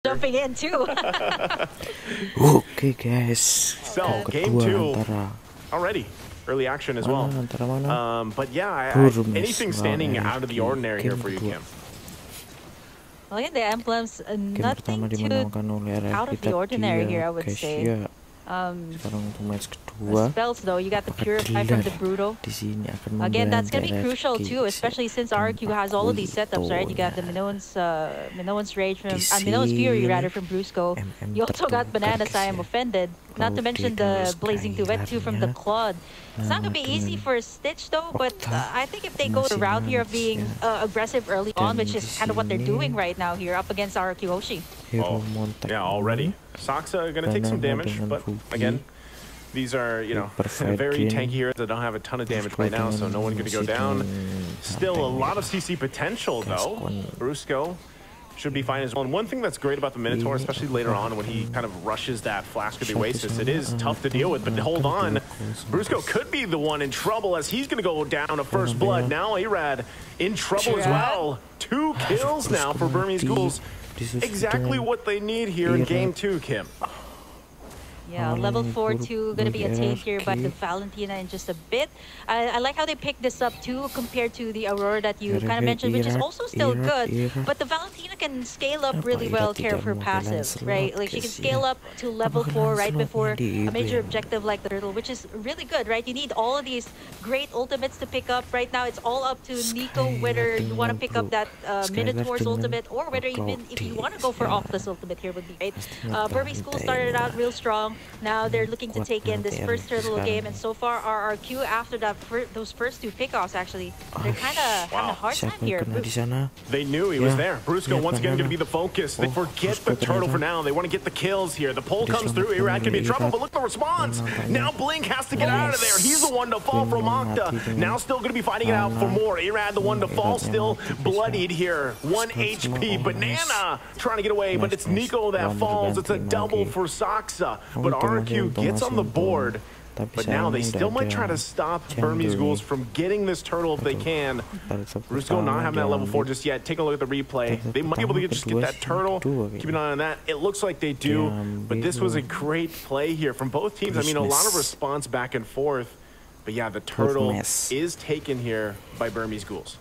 jumping in too. Oke guys, So game two already early action as well. But yeah, anything standing out of the ordinary here for you, Kim? Well, in the emblems, nothing too out of the ordinary here, I would say. Spells though, you got the Purify from the Brutal. Again, that's gonna be crucial too, especially since RRQ has all of these setups, right? You got the Minoan's Rage from Minoan's Fury rather from Brusco. You also got Bananas I Am Offended. Not to mention the Blazing Duet too from the Claude. It's not gonna be easy for Stitch though, but I think if they go the route here of being aggressive early on, which is kind of what they're doing right now here up against RRQ Hoshi. Oh, yeah, already. Saksa gonna take some damage, but again, these are, you know, very tanky heroes that don't have a ton of damage right now, so no one gonna go down. Still a lot of CC potential though. Brusco should be fine as well. And one thing that's great about the Minotaur, especially later on when he kind of rushes that Flask of the Oasis, it is tough to deal with, but hold on. Brusco could be the one in trouble as he's going to go down to first blood. Now Arad in trouble as well. 2 kills now for Burmese Ghouls. Exactly what they need here in game 2, Kim. Yeah, level 4-2 gonna be attained here by the Valentina in just a bit. I like how they picked this up too compared to the Aurora that you kind of mentioned, which is also still good. But the Valentina can scale up really well care for passive, right? Like she can scale up to level 4 right before a major objective like the Turtle, which is really good, right? You need all of these great ultimates to pick up. Right now, it's all up to Nico whether you want to pick up that Minotaur's ultimate or whether even if you want to go for Octa's ultimate here would be great. Burmese School started out real strong. Now they're looking to take in this first Turtle game, and so far RRQ after that those first 2 pickoffs actually, they're kind of having a hard time here. They knew he was there. Brusco once again going to be the focus. They forget the Turtle for now. They want to get the kills here. The pull comes through. Irad can be in trouble, but look at the response. Now Blink has to get out of there. He's the one to fall from Octa. Now still going to be fighting it out for more. Irad the one to fall, still bloodied here. 1 HP. Banana trying to get away, but it's Nico that falls. It's a double for Saksa. But RRQ gets on the board, but now they still might try to stop Burmese Ghouls from getting this Turtle if they can. Brusco not having that level 4 just yet. Take a look at the replay. They might be able to just get that Turtle. Keep an eye on that. It looks like they do, but this was a great play here from both teams. I mean, a lot of response back and forth, but yeah, the Turtle is taken here by Burmese Ghouls.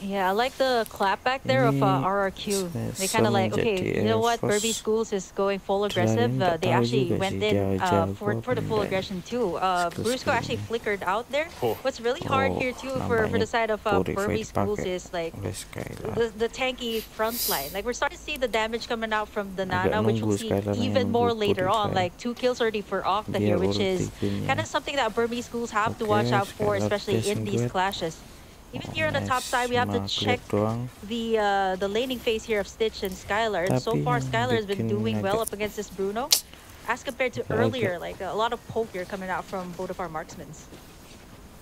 Yeah, I like the clap back there of RRQ. They kind of like, okay, you know what, Burmese Schools is going full aggressive. They actually went in for the full aggression too. Brusco actually flickered out there. What's really hard here too for the side of Burmese Schools is like the tanky front line. Like we're starting to see the damage coming out from the Nana, which we'll see even more later on. Like 2 kills already for Octa here, which is kind of something that Burmese Schools have to watch out for, especially in these clashes. Even here on the top side, we have to check the laning phase here of Stitch and Skylar. And so far, Skylar has been doing well up against this Bruno, as compared to earlier. Like a lot of poke here coming out from both of our marksmens.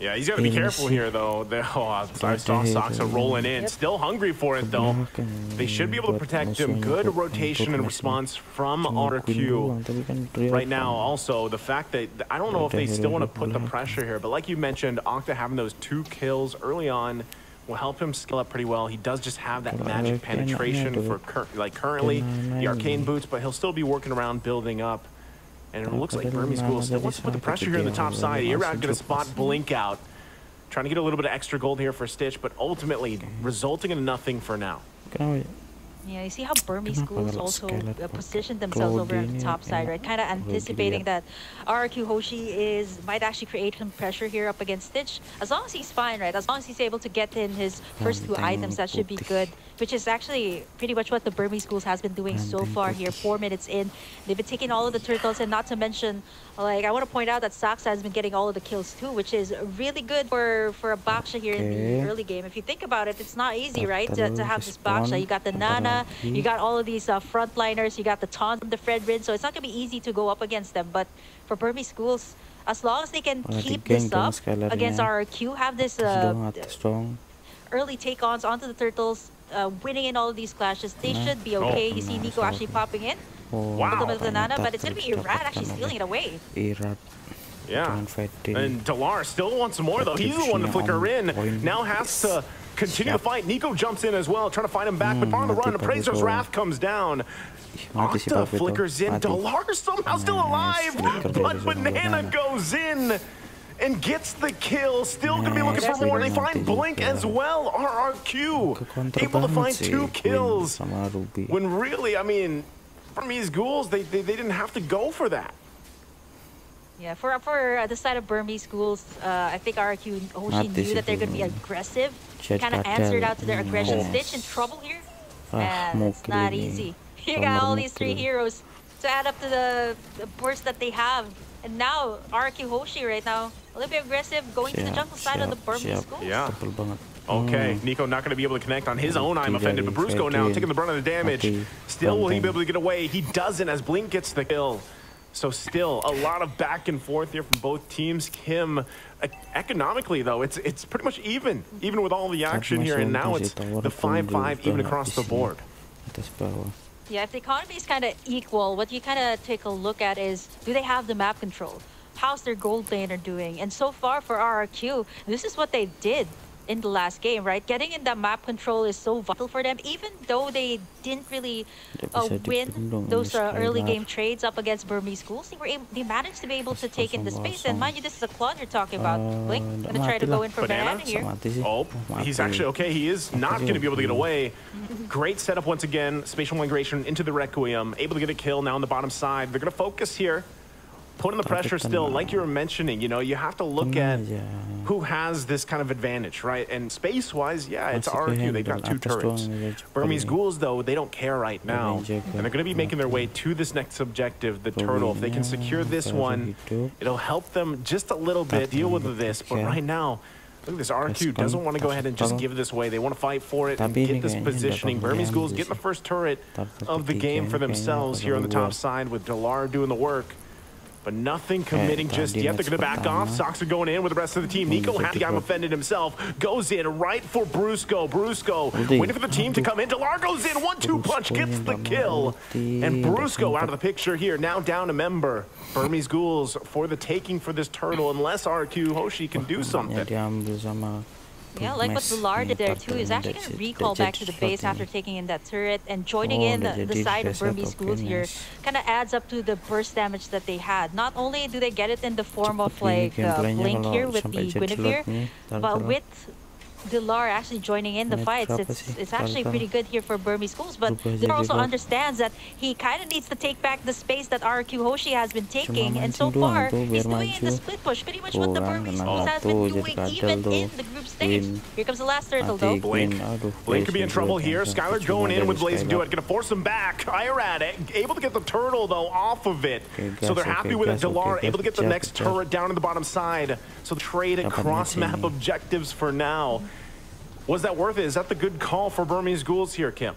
Yeah, he's got to be careful here, though. I saw Saksa rolling in. Still hungry for it, though. They should be able to protect him. Good rotation and response from RRQ. Right now, also, the fact that I don't know if they still want to put the pressure here, but like you mentioned, Octa having those 2 kills early on will help him scale up pretty well. He does just have that magic penetration for currently the arcane boots, but he'll still be working around building up. And it looks like Burmese Ghouls still wants to put the pressure here on the top side. Irad gonna spot Blink out. Trying to get a little bit of extra gold here for Stitch, but ultimately resulting in nothing for now. Yeah, you see how Burmese Schools also positioned themselves over on the top side, right? Kind of anticipating that RRQ Hoshi might actually create some pressure here up against Stitch. As long as he's fine, right? As long as he's able to get in his first 2 items, that should be good. Which is actually pretty much what the Burmese Schools has been doing so far here. 4 minutes in, they've been taking all of the turtles, and not to mention, like I want to point out that Saksa has been getting all of the kills too, which is really good for a Baksha here in the early game. If you think about it, it's not easy, right? To have this Baksha. You got the Nana, you got all of these frontliners, you got the taunt from the Fredrin, so it's not gonna be easy to go up against them. But for Burmese Schools, as long as they can keep this up against RRQ, have this early take-ons onto the turtles, winning in all of these clashes, they should be okay. You see Nico actually popping in. Wow. With the Nana, but it's going to be Irad actually stealing it away. Yeah. And Dalar still wants some more, though. He's the one to flicker in. Now has to continue to fight. Nico jumps in as well, trying to find him back, but on the run, Appraiser's Wrath comes down. Octa flickers in. Dalar somehow still alive, but Banana goes in and gets the kill. Still going to be looking for more. They find Blink as well. RRQ able to find 2 kills. When really, I mean, Burmese Ghouls, they didn't have to go for that. Yeah, for the side of Burmese Ghouls, I think RRQ Hoshi knew that they're going to be aggressive. Kind of answered out to their aggression. Stitch in trouble here. And it's not easy. You got all these 3 heroes to add up to the burst that they have. And now, RRQ Hoshi right now, a little bit aggressive, going to the jungle side of the Burmese Ghouls. Yeah. Okay, Nico not going to be able to connect on his own. I'm offended, but Brusco now taking the brunt of the damage. Still, will he be able to get away? He doesn't as Blink gets the kill. So still, a lot of back and forth here from both teams. Kim, economically though, it's pretty much even with all the action here. And now it's the 5-5 even across the board. Yeah, if the economy is kind of equal, what you kind of take a look at is, do they have the map control? How's their gold laner doing? And so far for RRQ, this is what they did in the last game, right? Getting in that map control is so vital for them, even though they didn't really win those early game trades up against Burmese Ghouls. They managed to be able to take in the space. And mind you, this is a clone you're talking about. Blink gonna try to go in for Banana here. Oh, he's actually okay. He is not going to be able to get away. Great setup once again. Spatial migration into the Requiem. Able to get a kill now on the bottom side. They're going to focus here. Putting the pressure still, like you were mentioning, you know, you have to look at who has this kind of advantage, right? And space-wise, yeah, it's RRQ. They've got 2 turrets. Burmese Ghouls, though, they don't care right now. And they're going to be making their way to this next objective, the turtle. If they can secure this one, it'll help them just a little bit deal with this. But right now, look at this. RRQ doesn't want to go ahead and just give this away. They want to fight for it and get this positioning. Burmese Ghouls getting the first turret of the game for themselves here on the top side with Dalar doing the work. But nothing committing just yet. They're going to back off. Soxa going in with the rest of the team. Nico had the guy offended himself. Goes in right for Brusco. Brusco waiting for the team to come in. Dalar goes in. 1-2 punch gets the kill. And Brusco out of the picture here. Now down a member. Burmese Ghouls for the taking for this turtle unless RRQ Hoshi can do something. Yeah, like what Dalar did there too, is actually going to recall back to the base after taking in that turret and joining in the side of Burmese Ghouls here. Kind of adds up to the burst damage that they had. Not only do they get it in the form of like Blink here with the Guinevere, but with Dalar actually joining in the fights, it's actually pretty good here for Burmese Ghouls. But Dalar also understands that he kind of needs to take back the space that RRQ Hoshi has been taking, and so far he's doing in the split push pretty much what the Burmese Ghouls has been doing even in the group stage. Here comes the last turtle though. Blink could be in trouble here. Skylar going in with Blazing Duet, gonna force him back. Irad able to get the turtle though off of it, so they're happy with it. Dalar able to get the next turret down in the bottom side, so trade across map objectives for now. Was that worth it? Is that the good call for Burmese Ghouls here, Kim?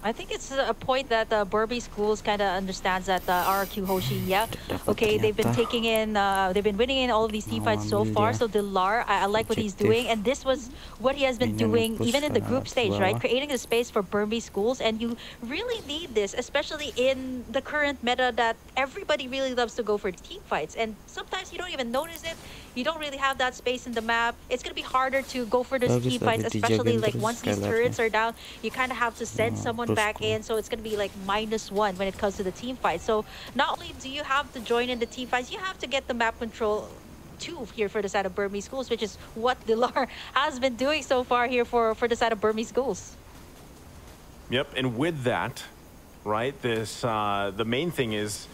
I think it's a point that Burmese Ghouls kind of understands that RRQ Hoshi, yeah, okay, they've been taking in, they've been winning in all of these team fights so far. So Dalar, I like what he's doing, and this was what he has been doing even in the group stage, right? Creating the space for Burmese Ghouls, and you really need this, especially in the current meta that everybody really loves to go for team fights, and sometimes you don't even notice it. You don't really have that space in the map. It's going to be harder to go for those team fights, especially like once these turrets are down, you kind of have to send someone back in, so it's going to be like -1 when it comes to the team fight. So not only do you have to join in the team fights, you have to get the map control too here for the side of Burmese Ghouls, which is what Dalar has been doing so far here for the side of Burmese Ghouls. Yep, and with that, right, this the main thing is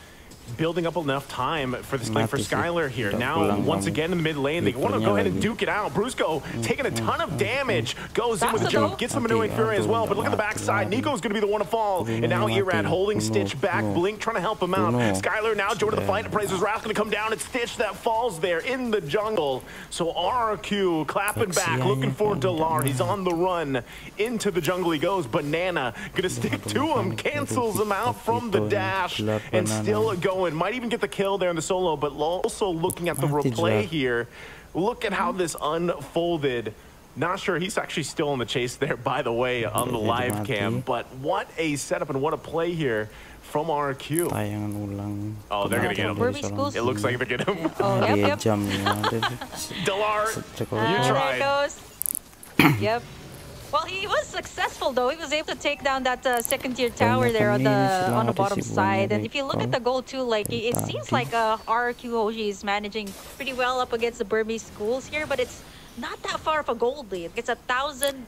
building up enough time for this play for Skylar here. Now, once again in the mid lane, they want to go ahead and duke it out. Brusco taking a ton of damage, goes in with the jump, gets the Manuing Fury as well, but look at the backside. Nico's going to be the one to fall, and now Irad holding Stitch back, Blink trying to help him out. Skylar now joining the fight, Appraiser's Wrath going to come down, it's Stitch that falls there in the jungle. So RRQ clapping back, looking for Dalar. He's on the run. Into the jungle he goes. Banana going to stick to him, cancels him out from the dash, and still going. Might even get the kill there in the solo, but also looking at the replay here, look at how this unfolded. Not sure, he's actually still in the chase there, by the way, on the live cam, but what a setup and what a play here from RRQ. Oh, they're gonna get him. It looks like they're getting him. Oh, yep. Dalar, you tried. Yep. Well, he was successful though. He was able to take down that second tier tower there on the bottom side. And if you look at the goal too, like it seems like RRQ HOSHI is managing pretty well up against the Burmese schools here, but it's not that far of a gold lead. It's 1,000.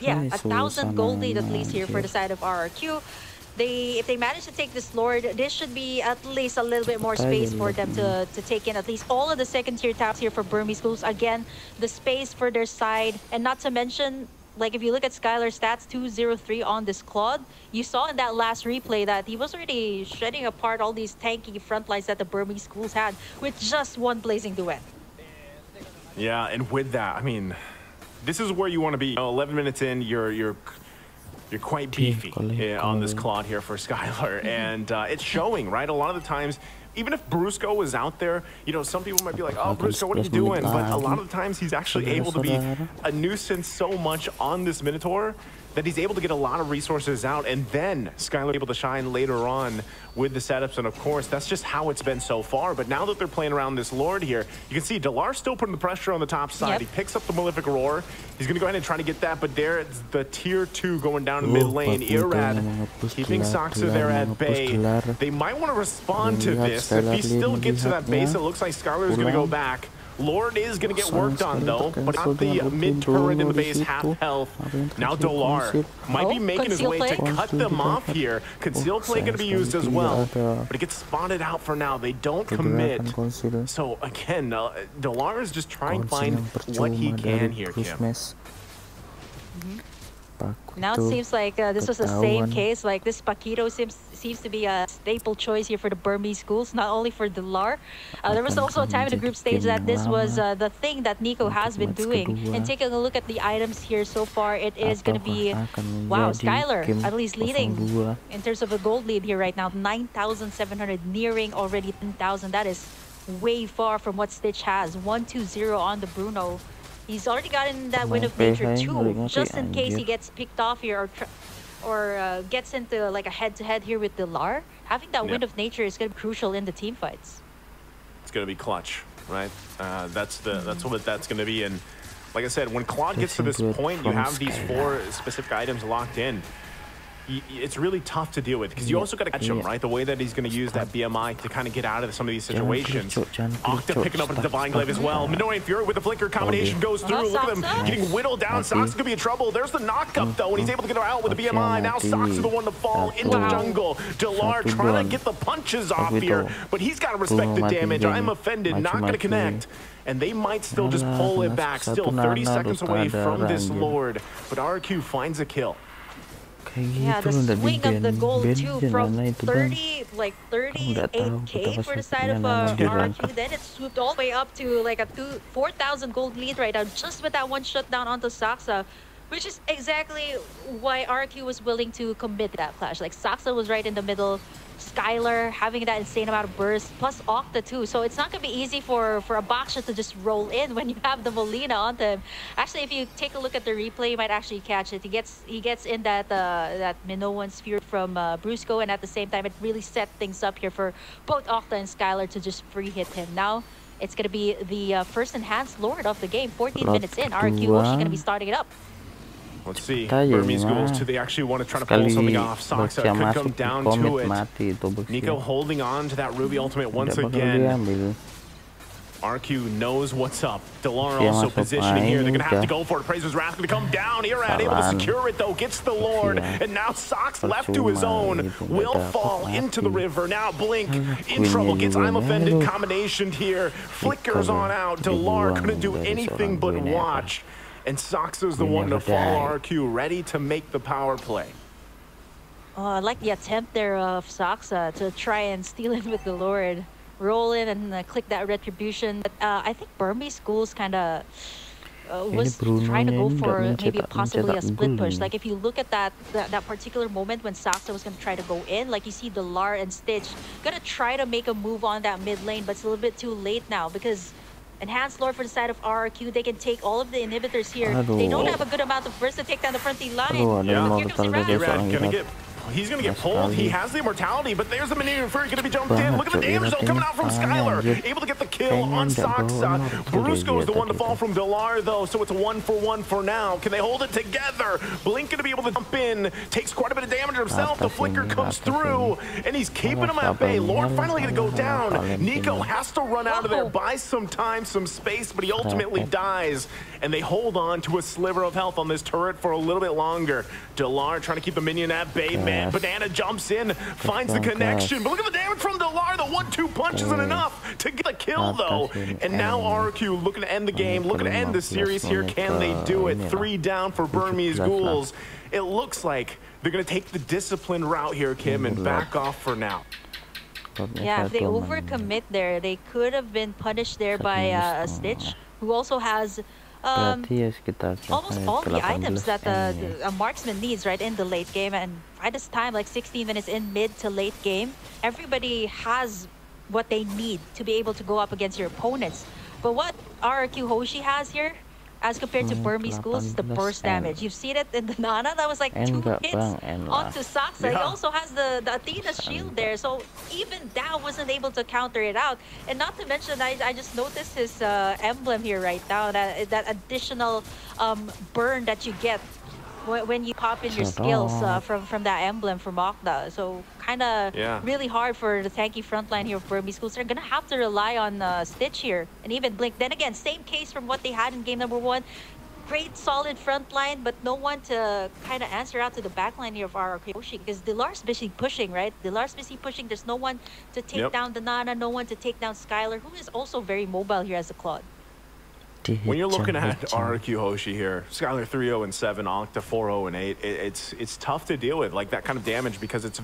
Yeah, 1,000 gold lead at least here for the side of RRQ. If they manage to take this Lord, this should be at least a little bit more space for them to take in at least all of the second tier towers here for Burmese schools. Again, the space for their side, and not to mention, like if you look at Skylar's stats, 203 on this Claude, you saw in that last replay that he was already shredding apart all these tanky front lines that the Burmese schools had with just one blazing duet. Yeah, and with that, I mean, this is where you want to be. 11 minutes in, you're quite beefy on this Claude here for Skylar, and it's showing, right? A lot of the times, even if Brusco was out there, you know, some people might be like, oh, Brusco, what are you doing? But a lot of the times, he's actually able to be a nuisance so much on this Minotaur that he's able to get a lot of resources out, and then Skylar able to shine later on with the setups, and of course, that's just how it's been so far. But now that they're playing around this Lord here, you can see Delar still putting the pressure on the top side. Yep. He picks up the Malefic Roar. He's going to go ahead and try to get that, but there it's the tier 2 going down in mid lane. Irad keeping Saksa there at bay. They might want to respond to this. If he still gets to that base, it looks like Skylar is going to go back. Lord is going to get worked on though, but not the mid turret in the base, half health. Now Dolar might be making his way to cut them off here. Conceal play going to be used as well, but it gets spotted out for now. They don't commit. So again, Dolar is just trying to find what he can here, Kim. Now it seems like this was the same case. Like this Paquito seems to be a staple choice here for the Burmese schools, not only for Delar. There was also a time in the group stage that this was the thing that Nico has been doing. And taking a look at the items here so far, it is going to be, wow, Skylar at least leading in terms of a gold lead here right now. 9,700, nearing already 10,000. That is way far from what Stitch has. 1-2-0 on the Bruno. He's already gotten that Wind of Nature too, just in case he gets picked off here or gets into like a head-to-head here with Delar. Having that Wind of Nature is going to be crucial in the team fights. It's going to be clutch, right? That's what that's going to be. And like I said, when Claude gets to this point, you have these 4 specific items locked in. It's really tough to deal with because you also got to catch him, right? The way that he's going to use that BMI to kind of get out of some of these situations. Octa picking up a Divine Glaive as well. Minoan Fury with the Flicker combination goes through. Look at them getting whittled down. Sox could be in trouble. There's the knockup though, and he's able to get her out with the BMI. Now Sox is the one to fall into jungle. Delar trying to get the punches off here, but he's got to respect the damage. I'm offended, not going to connect. And they might still just pull it back. Still 30 seconds away from this Lord, but RRQ finds a kill. Yeah, the swing of the gold too from 38k for the side of RRQ. Then it swooped all the way up to like a 4,000 gold lead right now, just with that one shutdown onto Saksa, which is exactly why RRQ was willing to commit that clash. Like Saksa was right in the middle, Skylar having that insane amount of burst, plus Octa too. So it's not going to be easy for a Baksha to just roll in when you have the Molina onto him. Actually, if you take a look at the replay, you might actually catch it. He gets in that Minoan sphere from Brusco, and at the same time, it really set things up here for both Octa and Skylar to just free hit him. Now, it's going to be the first enhanced Lord of the game. 14 minutes in, RRQ HOSHI going to be starting it up. Let's see, Burmese Ghouls, do they actually want to try to pull something off? Saksa could come down to it. Nico holding on to that Ruby ultimate once again. RQ knows what's up. Delar also positioning here. They're going to have to go for it. Praise's Wrath going to come down. Irad able to secure it though. Gets the Lord. And now Sox left to his own. Will fall into the river. Now Blink in trouble. Gets I'm Offended combination here. Flickers on out. Delar couldn't do anything but watch. And Saksa's the one to fall. RQ ready to make the power play. I like the attempt there of Saksa to try and steal in with the Lord. Roll in and click that retribution. But I think Burmese schools kind of was trying to go for maybe possibly a split push. Like if you look at that particular moment when Saksa was going to try to go in, like you see Delar and Stitch going to try to make a move on that mid lane, but it's a little bit too late now because Enhanced Lord for the side of RRQ, they can take all of the inhibitors here. They don't have a good amount of burst to take down the front line. Yeah, Irad gonna get He's going to get pulled. He has the immortality, but there's the minion Fury going to be jumped in. Look at the damage zone coming out from Skylar. Able to get the kill on Saksa. Brusco is the one to fall from Delar, though, so it's a 1-for-1 for now. Can they hold it together? Blink going to be able to jump in. Takes quite a bit of damage himself. The flicker comes through, and he's keeping him at bay. Lord finally going to go down. Nico has to run out of there, buy some time, some space, but he ultimately dies. And they hold on to a sliver of health on this turret for a little bit longer. Delar trying to keep the minion at bay. Man, Banana jumps in, finds the connection. But look at the damage from Delar. The 1-2 punch isn't enough to get the kill, though. And now RRQ looking to end the game, looking to end the series here. Can they do it? 3 down for Burmese Ghouls. It looks like they're going to take the disciplined route here, Kim, and back off for now. Yeah, if they overcommit there, they could have been punished there by Stitch, who also has almost all the items that a marksman needs, right, in the late game. And by this time, like 16 minutes in mid to late game, everybody has what they need to be able to go up against your opponents. But what RRQ HOSHI has here, as compared to Burmese Ghouls, is the burst damage. You've seen it in the Nana. That was like 2 hits onto Saksa. He also has the Athena's shield there. So even that wasn't able to counter it out. And not to mention, I just noticed his emblem here right now. That additional burn that you get when you pop in your skills from that emblem from Okta. So kind of really hard for the tanky frontline here of Burmese Ghouls. They're going to have to rely on Stitch here and even Blink. Then again, same case from what they had in game number 1. Great solid front line, but no one to kind of answer out to the back line here of RRQ HOSHI, because Delar's busy pushing, right? Delar's busy pushing. There's no one to take down the Nana, no one to take down Skylar, who is also very mobile here as a Claude. When you're looking at RRQ HOSHI here, Skylar 3-0-7, Octa 4-0-8, it's tough to deal with, like that kind of damage, because it's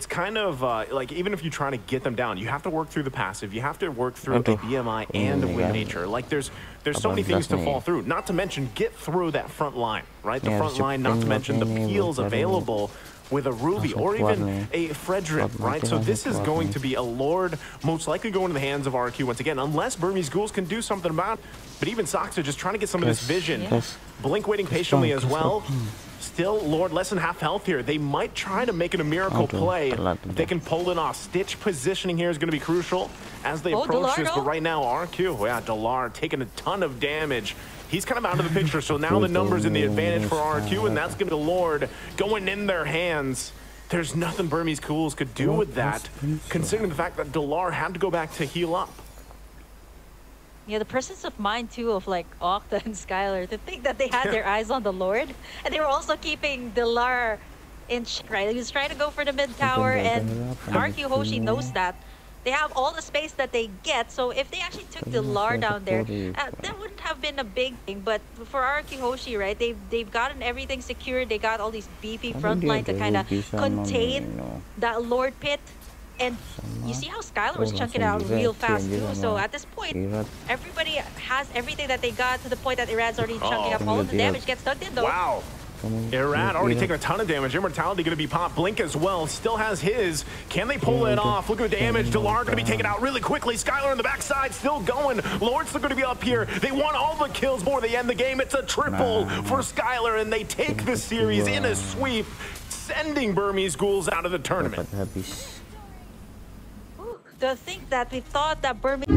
kind of like, even if you try to get them down, you have to work through the passive, you have to work through a BMI and a win nature. Like there's so many things to fall through, not to mention get through that front line, right? The front line, not to mention the peels available with a Ruby or even a Frederick, right? So this is going to be a Lord, most likely going to the hands of RRQ once again, unless Burmese Ghouls can do something about it. But even Saksa just trying to get some of this vision. Blink waiting patiently as well. Still, Lord, less than half health here. They might try to make it a miracle play. They can pull it off. Stitch positioning here is going to be crucial as they approach this. But right now, RRQ, Delar taking a ton of damage. He's kind of out of the picture, so now the numbers in the advantage for RRQ, and that's going to be Lord going in their hands. There's nothing Burmese Ghouls could do with that, considering the fact that Delar had to go back to heal up. Yeah, the presence of mind, too, of like Octa and Skylar, to think that they had their eyes on the Lord, and they were also keeping Delar in check, right? He was trying to go for the mid tower, and RRQ HOSHI knows that. They have all the space that they get, so if they actually took Delar down there, that wouldn't have been a big thing. But for RRQ HOSHI, right, they've gotten everything secured. They got all these BP frontline to kind of contain that Lord pit. And you see how Skylar was chunking out real fast too. So at this point, everybody has everything that they got, to the point that Irad's already chunking up all of the damage. Gets tugged in though. Wow. Irad already taking a ton of damage. Immortality going to be popped. Blink as well. Still has his. Can they pull it off? Look at the damage. Delar going to be taken out really quickly. Skylar on the backside still going. Lord's still going to be up here. They want all the kills before they end the game. It's a triple for Skylar, and they take the series in a sweep, sending Burmese Ghouls out of the tournament. To think that we thought that Burmese